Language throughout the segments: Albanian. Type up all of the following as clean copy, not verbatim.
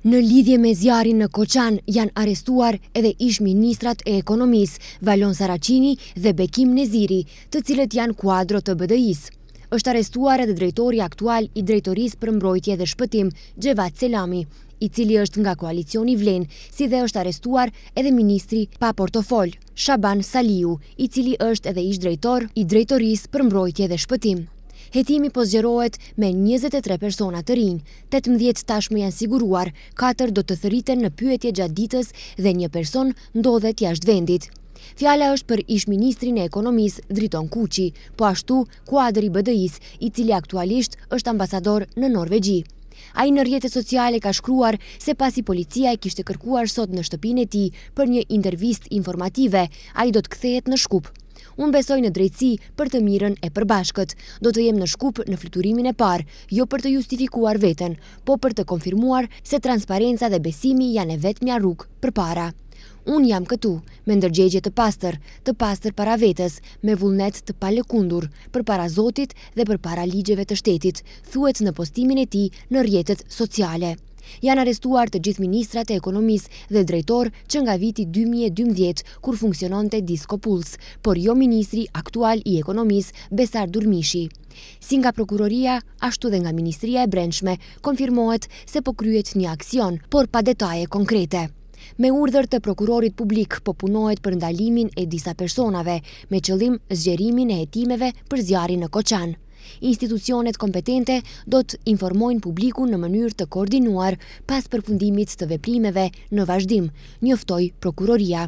Në lidhje me zjarrin në Koçan janë arrestuar edhe ish-ministrat e ekonomisë Valon Saracini dhe Bekim Neziri, të cilët janë kuadro të BDI-s. Është arrestuar edhe drejtori aktual i Drejtorisë për Mbrojtje dhe Shpëtim, Xhevat Selami, i cili është nga koalicioni Vlen, si dhe është arrestuar edhe ministri pa portofol, Shaban Saliu, i cili është edhe ish-drejtor i Drejtorisë për Mbrojtje dhe Shpëtim. Hetimi po zgjerohet me 23 persona të rinj, 18 tashmë janë siguruar, 4 do të thëriten në pyetje gjatë ditës dhe 1 person ndodhet jashtë vendit. Fjala është për ish-ministrin e ekonomisë Driton Kuqi, po ashtu kuadri i BDI-s, i cili aktualisht është ambasador në Norvegji. Ai në rrjetet sociale ka shkruar se pasi policia e kishte kërkuar sot në shtëpinë e tij për një intervistë informative, ai do të kthehet në Shkup. Unë besoj në drejtësi për të mirën e përbashkët. Do të jem në Shkup në fluturimimin e parë, jo për të justifikuar veten, po për të konfirmuar se transparenca dhe besimi janë e vetmja rrugë përpara. Unë jam këtu, me ndërgjegje të pastër para vetes, me vullnet të palëkundur, përpara Zotit dhe përpara ligjeve të shtetit, thuhet në postimin e tij në rrjetet sociale. Janë arrestuar të gjithë ministrat e ekonomisë dhe drejtor që nga viti 2012 kur funksiononte Disco Puls, por jo ministri aktual i ekonomisë Besar Durmishi. Si nga prokuroria, ashtu dhe nga Ministria e Brendshme, konfirmohet se po kryhet një aksion, por pa detaje konkrete. Me urdhër të prokurorit publik po punohet për ndalimin e disa personave, me qëllim zgjerimin e hetimeve për zjarrin në Koçan. Institucionet kompetente do të informojnë publikun në mënyrë të koordinuar pas përfundimit të veprimeve në vazhdim, njoftoi prokuroria.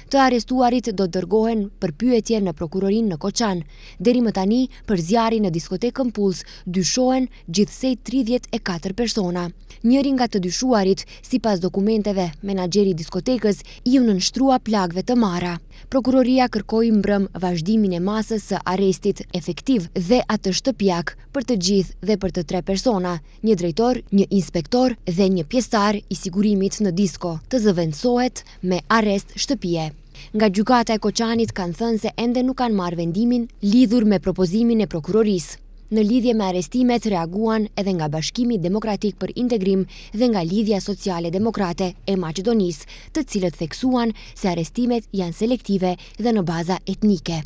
Të arrestuarit do të dërgohen për pyetje në prokurorinë në Koçan. Deri më tani, për zjarrin në diskotekën Puls dyshohen gjithsej 34 persona. Njëri nga të dyshuarit, sipas dokumenteve, menaxheri i diskotekës, i u nënshtrua plagëve të marra. Prokuroria kërkoi mbrëm vazhdimin e masës së arrestit efektiv dhe atë shtëpiak për të gjithë dhe për të 3 persona, një drejtor, një inspektor dhe një pjesëtar i sigurimit në disko, të zëvendësohet me arrest shtëpie. Nga gjykata e Koçanit kanë thënë se ende nuk kanë marrë vendimin lidhur me propozimin e prokurorisë. Në lidhje me arrestimet reaguan edhe nga Bashkimi Demokratik për Integrim dhe nga Lidhja Sociale Demokrate e Maqedonisë, të cilët theksuan se arrestimet janë selektive dhe në baza etnike.